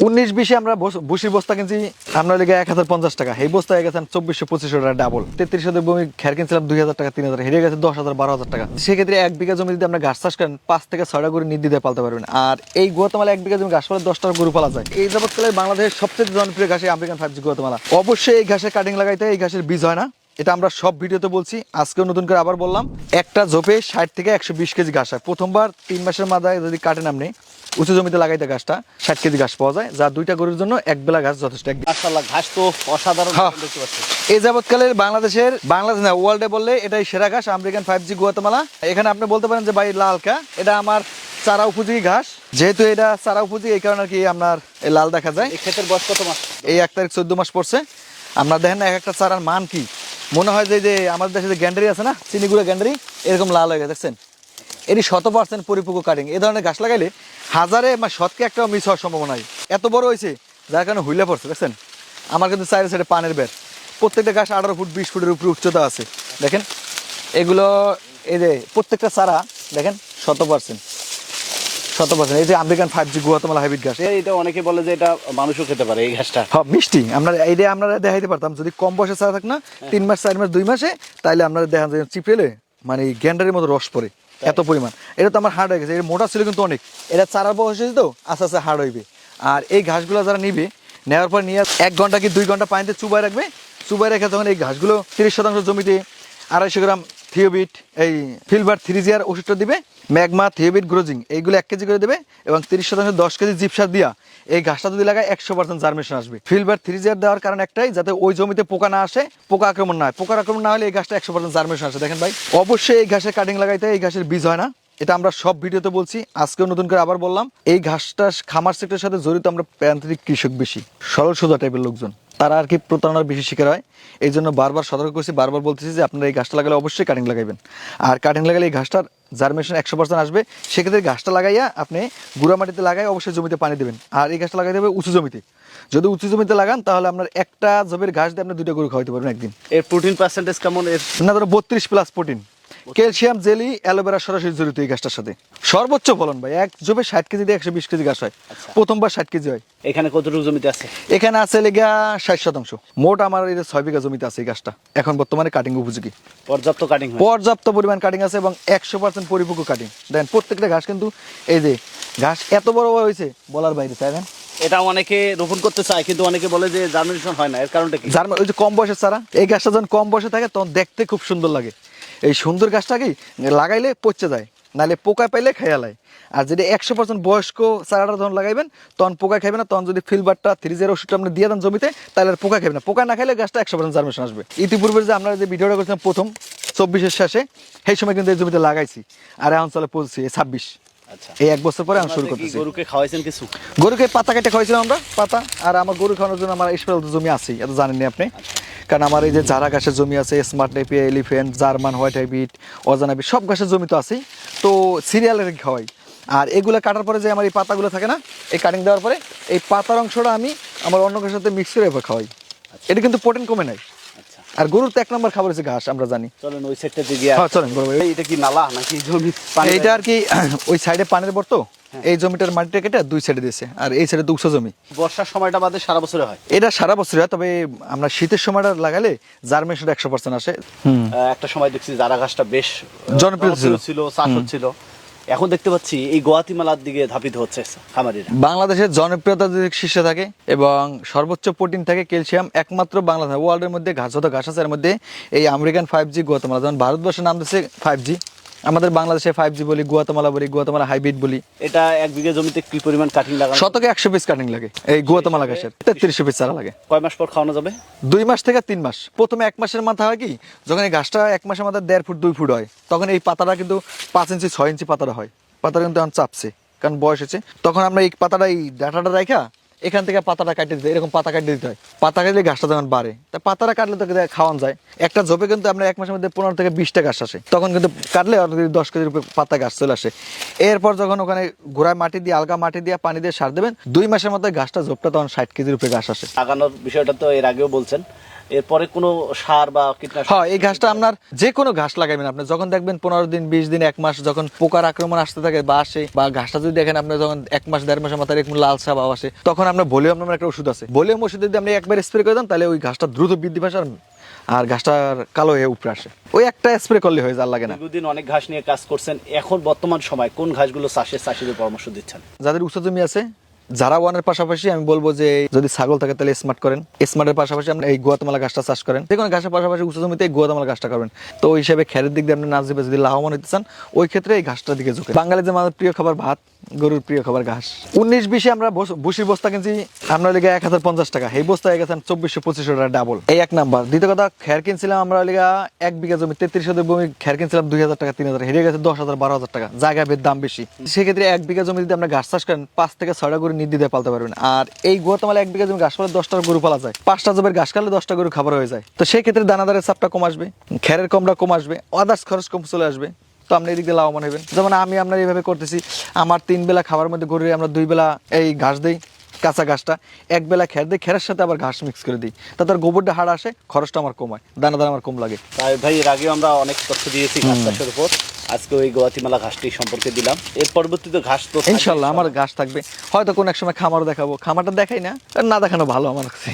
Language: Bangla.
19-20 আমরা বসির বস্তা কিনছি আমরা লেগে 1050 টাকা, এই বস্তা হয়ে গেছেন 2400-2500 টাকা ডাবল। 33 বমি খের কিনছিলাম 2000 টাকা 3000, হেরে গেছে 10,000-12,000 টাকা। সেক্ষেত্রে 1 বিঘা জমি যদি আমরা ঘাস চাষ করেন 5 থেকে 6টা গরু নির্দ্বিধায় পালতে পারবেন। আর এই গুয়াতেমালা 1 বিঘা জমি ঘাস পালে 10টা গরু পালা যায়। এই যাবৎকালে বাংলাদেশের সবচেয়ে জনপ্রিয় ঘাস আমেরিকান 5G গুয়াতেমালা। অবশ্যই এই ঘাসের কাটিং লাগাইতে হয়, এই ঘাসের বীজ হয় না, এটা আমরা সব ভিডিওতে বলছি, আজকেও নতুন করে আবার বললাম। একটা ঝোপে 60 থেকে 120 কেজি ঘাস হয়। প্রথমবার 3 মাসের মাথায় যদি কাটেন আপনি উঁচু জমিতে লাগাইতে ঘাসটা 60 কেজি ঘাস পাওয়া যায়, যা 2টা গরুর জন্য 1 বেলা ঘাস যথেষ্ট। মাশাআল্লাহ, ঘাস তো অসাধারণ দেখতে পাচ্ছি। এই যাবৎকালের বাংলাদেশ না ওয়ার্ল্ডে বললে এটাই সেরা ঘাস আমেরিকান 5G গুয়াতেমালা। এখানে আপনি বলতে পারেন যে ভাই লালকা, এটা আমার চারা উপযোগী ঘাস, যেহেতু এটা চারা উপযোগী এই কারণে আর কি আপনার লাল দেখা যায়। এই ক্ষেতের বয়স কত মাস? এই 1 তারিখ 14 মাস পড়ছে। আপনার দেখেন না এক একটা চারার মান কি, মনে হয় যে আমাদের দেশে যে গ্যান্ডারি আছে না, চিনিগুড়া গ্যান্ডারি, এরকম লাল হয়ে গেছে দেখছেন। এটি 100% পরিপক্ক কাটিং। এই ধরনের ঘাস লাগাইলে হাজারে শতকে একটা মিস হওয়ার সম্ভাবনা নাই। এত বড় হয়েছে যার কারণে হুইলে পড়ছে দেখছেন। আমার কিন্তু চারি সাইডে পানের বের, প্রত্যেকটা ঘাস 18 ফুট 20 ফুটের উপরে উচ্চতা আছে। দেখেন এগুলো, এই যে প্রত্যেকটা চারা দেখেন 100%। এই যে আমেরিকান 5G গুয়াতেমালা হাইব্রিড ঘাস। এটা অনেকে বলে যে এটা মানুষও খেতে পারে এই ঘাসটা। হ্যাঁ মিষ্টি, আমরা এইটা আমরা দেখাইতে পারতাম যদি কম বয়সে চারা থাক না 3 মাস 4 মাস 2 মাসে, তাইলে আমরা দেখান যে চিপড়েলে মানে গ্যান্ডারের মতো রস পড়ে এত পরিমাণ। এটা তো আমার হার্ড হয়ে গেছে, এটা মোটা ছিল কিন্তু অনেক, এটা চারার বয়স হয়েছে তো আস্তে আস্তে হার্ড হইবে। আর এই ঘাসগুলো যারা নিবে, নেওয়ার পর নিয়ে 1 ঘন্টা কি 2 ঘন্টা পানিতে চুবাই রাখবে। চুবাই রেখে তখন এই ঘাসগুলো 30% জমিতে 250 গ্রাম থিওবিট এই ফিলবার 3G ওষুধটা দিবে, ম্যাগমা থিওবিট গ্রোজিং এইগুলো 1 কেজি করে দেবে, এবং 30% 10 কেজি জিপসার দিয়া এই ঘাসটা যদি লাগায় 100% জার্মিনেশন আসবে। ফিলবার 3G দেওয়ার কারণ একটাই, যাতে ওই জমিতে পোকা না আসে, পোকা আক্রমণ না হয়। পোকা আক্রমণ না হলে এই ঘাসটা 100% জার্মিনেশন আসে। দেখেন ভাই, অবশ্যই এই ঘাসের কাটিং লাগাইতে হয়, এই ঘাসের বীজ হয় না, এটা আমরা সব ভিডিওতে বলছি, আজকেও নতুন করে আবার বললাম। এই ঘাসটা খামার সেক্টরের সাথে জড়িত আমরা প্রান্তিক কৃষক বেশি, সরল সোজা টাইপের লোকজন, তারা আর কি প্রতারণার বেশি শিকার হয়। এই জন্য বারবার সতর্ক করছি, বারবার বলতেছি যে আপনারা এই ঘাসটা লাগালে অবশ্যই কাটিং লাগাইবেন। আর কাটিং লাগালে এই ঘাসটার জার্মিনেশন 100% আসবে। সেক্ষেত্রে ঘাসটা লাগাইয়া আপনি গুঁড়া মাটিতে লাগাই অবশ্যই জমিতে পানি দেবেন। আর এই ঘাসটা লাগাইতে হবে উঁচু জমিতে। যদি উঁচু জমিতে লাগান তাহলে আপনার একটা জমির ঘাস দিয়ে আপনি 2টা গরু খাওয়াইতে পারবেন একদিন। এর প্রোটিন পার্সেন্টেজ কেমন? এর না ধরো 32+ প্রোটিন, ক্যালসিয়াম, জেলি, অ্যালোভেরা সরাসরি জড়িত এই গাছটার সাথে। সর্বোচ্চ ফলন ভাই, এক জবে 60 কেজি দিয়ে 120 কেজি গাছ হয়। প্রথমবার 60 কেজি হয়। এখানে কতটুকু জমিতে আছে? এখানে আছে লেগা 60%। মোট আমার এই 6 বিঘা জমিতে আছে এই গাছটা, এখন বর্তমানে কাটিং উপযোগী। পর্যাপ্ত কাটিং, পর্যাপ্ত পরিমাণ কাটিং আছে এবং 100% পরিপক্ক কাটিং। দেখেন প্রত্যেকটা ঘাস কিন্তু, এই যে ঘাস এত বড় বড় হয়েছে বলার বাইরে। চাইবেন এটা অনেকে রোপণ করতে চায়, কিন্তু অনেকে বলে যে জার্মিনেশন হয় না, এর কারণটা কি? ওই যে কম বয়সের চারা, এই গাছটা যখন কম বয়সে থাকে তখন দেখতে খুব সুন্দর লাগে। এই সুন্দর গাছটাকেই লাগাইলে পচে যায়, নাহলে পোকা পাইলে খাইয়ালায়। আর যদি 100% বয়স্ক চারাটা যখন লাগাইবেন তখন পোকা খাইবে না। তখন যদি ফিলবারটা 3G ওষুধটা আপনি দিয়ে দেন জমিতে, তাহলে আর পোকা খাইবে না। পোকা না খাইলে গাছটা 100% জার্মিনেশন আসবে। ইতিপূর্বে যে আমরা যে ভিডিওটা করছিলাম প্রথম 24-এর শেষে, সেই সময় কিন্তু এই জমিতে লাগাইছি, আর এখন চলে পড়ছি 26। আচ্ছা, এই 1 বছর পরে আমি শুরু করতেছি। গরুকে খাওয়াইছেন কিছু? গরুকে পাতা কেটে খাওয়াইছিলাম আমরা, পাতা। আর আমার গরু খাওয়ানোর জন্য আমার স্পেশাল জমি আছেই, এত জানেননি আপনি। কারণ আমার এই যে জারা ঘাসের জমি আছে, smart নেপিয়া, elephant, German white hybrid, অজানাবি, সব ঘাসের জমি তো আছেই। তো সিরিয়ালের খাওয়াই। আর এগুলো কাটার পরে যে আমার এই পাতাগুলো থাকে না, এই কাটিং দেওয়ার পরে এই পাতার অংশটা আমি আমার অন্য ঘাসের সাথে মিক্স করে এবার খাওয়াই। এটা কিন্তু প্রোটিন কমে নাই। আর গরুর তো 1 নম্বর খাবার হচ্ছে ঘাস, আমরা জানি। চলেন ওই সাইডটা দিয়ে। হ্যাঁ চলেন। এটা কি নালা নাকি জমি? এইটা আর কি ওই সাইডে পানির বর্ত, এই জমিটার মাটিটা কেটে 2 সাইডে দিয়েছে, আর এই সাইডে তো উঁচু জমি। বর্ষার সময়টা বাদে সারা বছরে হয়? এটা সারা বছর হয়, তবে আমরা শীতের সময়টা লাগালে জার্মিনেশন 100% আসে। একটা সময় দেখছি জারা ঘাসটা বেশ জনপ্রিয় ছিল, চাষ হচ্ছিল। এখন দেখতে পাচ্ছি এই গুয়াতেমালার দিকে ধাবিত হচ্ছে খামারিরা। বাংলাদেশের জনপ্রিয়তা যদি শীর্ষে থাকে এবং সর্বোচ্চ প্রোটিন থাকে, ক্যালসিয়াম, একমাত্র বাংলাদেশ ওয়ার্ল্ডের মধ্যে ঘাস যত ঘাস আছে এর মধ্যে এই আমেরিকান 5G গুয়াতেমালা। যেমন ভারতবর্ষের নাম দিচ্ছে 5G, আমাদের বাংলাদেশে 5G বলি, গুয়াতেমালা বলি, গুয়াতেমালা হাইব্রিড বলি। এটা 1 বিঘা জমিতে কি পরিমাণ কাটিং লাগানো? শতকে 100 পিস কাটিং লাগে এই গুয়াতেমালা ঘাসের। 3300 পিস চারা লাগে। কয় মাস পর খাওয়ানো যাবে? 2 মাস থেকে 3 মাস। প্রথমে 1 মাসের মাথা হয় কি, যখন এই ঘাসটা 1 মাসের মাথা 1.5 ফুট 2 ফুট হয়, তখন এই পাতাটা কিন্তু 5 ইঞ্চি 6 ইঞ্চি পাতাটা হয়। পাতাটা কিন্তু এখন চাপছে, কারণ বয়স হচ্ছে। তখন আমরা এই পাতাটা, এই ডাটাটা রাখা এখান থেকে পাতাটা কাটিয়ে দিতে, এরকম পাতা কাটিয়ে দিতে হয়। পাতা কাটলে ঘাসটা যখন বাড়ে, তা পাতাটা কাটলে তো খাওয়ান যায়। একটা ঝোপে কিন্তু আমরা 1 মাসের মধ্যে 15 থেকে 20টা ঘাস আসে। তখন কিন্তু কাটলে 10 কেজির উপরে পাতা ঘাস চলে আসে। এরপর যখন ওখানে গোড়ায় মাটি দিয়ে, আলগা মাটি দিয়ে, পানি দিয়ে সার দেবেন, 2 মাসের মধ্যে ঘাসটা ঝোপটা তখন 60 কেজির উপরে ঘাস আসে। লাগানোর বিষয়টা তো এর আগেও বলছেন, এরপরে কোনো সার বা কীটনাশক? হ্যাঁ, এই ঘাসটা আপনার যে কোনো ঘাস লাগাবেন, আপনি যখন দেখবেন 15 দিন 20 দিন 1 মাস যখন পোকার আক্রমণ আসতে থাকে বা আসে, বা ঘাসটা যদি দেখেন আপনি যখন 1 মাস 1.5 মাসের মাথায় এরকম লাল সাপ আসে, তখন আপনার ভলিউম নামের একটা ওষুধ আছে, ভলিউম ওষুধ যদি আপনি একবার স্প্রে করে দেন তাহলে ওই ঘাসটা দ্রুত বৃদ্ধি পায় আর ঘাসটার কালো হয়ে উপরে আসে। ওই একটা স্প্রে করলে হয়ে যায়, আর লাগে না। দীর্ঘদিন অনেক ঘাস নিয়ে কাজ করছেন, এখন বর্তমান সময় কোন ঘাসগুলো চাষিদের পরামর্শ দিচ্ছেন? যাদের উঁচু জমি আছে, যারা ওয়ানের পাশাপাশি আমি বলবো যে যদি ছাগল থাকে তাহলে স্মার্ট করেন, স্মার্টের পাশাপাশি আপনি এই গুয়াতেমালা গাছটা চাষ করেন, যে কোনো ঘাসের পাশাপাশি উঁচু জমিতে এই গুয়াতেমালা গাছটা করবেন। তো ওই হিসাবে খেরের দিক দিয়ে আপনি নাচ দিবে যদি লাভবান হতে চান, ওই ক্ষেত্রে এই ঘাসটার দিকে ঝুঁকে। বাঙালি যে আমাদের প্রিয় খাবার ভাত, গরুর প্রিয় খাবার ঘাস। 19-20 আমরা ভুসির বস্তা কিনছি আমরা লিগে 1050 টাকা, এই বস্তা হয়ে গেছেন 2400-2500 টাকা ডাবল। এই এক নাম্বার। দ্বিতীয় কথা, খের কিনছিলাম আমরা লিগা 1 বিঘা জমি 33 ভূমি খের কিনছিলাম 2000 টাকা 3000, হেরে গেছে 10,000-12,000 টাকা, জায়গা ভেদ দাম বেশি। সেক্ষেত্রে 1 বিঘা জমি যদি আমরা ঘাস চাষ করেন 5 থেকে 6টা গরু নির্দ্বিধায় পালতে পারবেন। আর এই গুয়াতেমালা 1 বিঘা জমি ঘাস পালে 10টা গরু পালা যায়, 5টা জমির ঘাস কাটলে 10টা গরু খাবার হয়ে যায়। তো সেই ক্ষেত্রে দানাদারের চাপটা কম আসবে, খেরের কমটা কম আসবে, আদার্স খরচ কম চলে আসবে। তো আপনি এদিক দিয়ে লাভবান হবেন। যেমন আমি আপনার এইভাবে করতেছি, আমার 3 বেলা খাবার মধ্যে গরুরে আমরা 2 বেলা এই ঘাস দিই, কাঁচা ঘাসটা 1 বেলা খের দিই, খেরের সাথে আবার ঘাস মিক্স করে দিই, তাতে আর গোবরটা হাড় আসে, খরচটা আমার কম হয়, দানাদার আমার কম লাগে। তাই ভাই, এর আগেও আমরা অনেক তথ্য দিয়েছি ঘাস চাষের উপর, আজকে ওই গুয়াতিমালা ঘাসটি সম্পর্কে দিলাম। এর পরবর্তীতে ঘাস তো ইনশাল্লাহ আমার ঘাস থাকবে, হয়তো কোন এক সময় খামারও দেখাবো, খামারটা দেখাই না, আর না দেখানো ভালো আমার কাছে।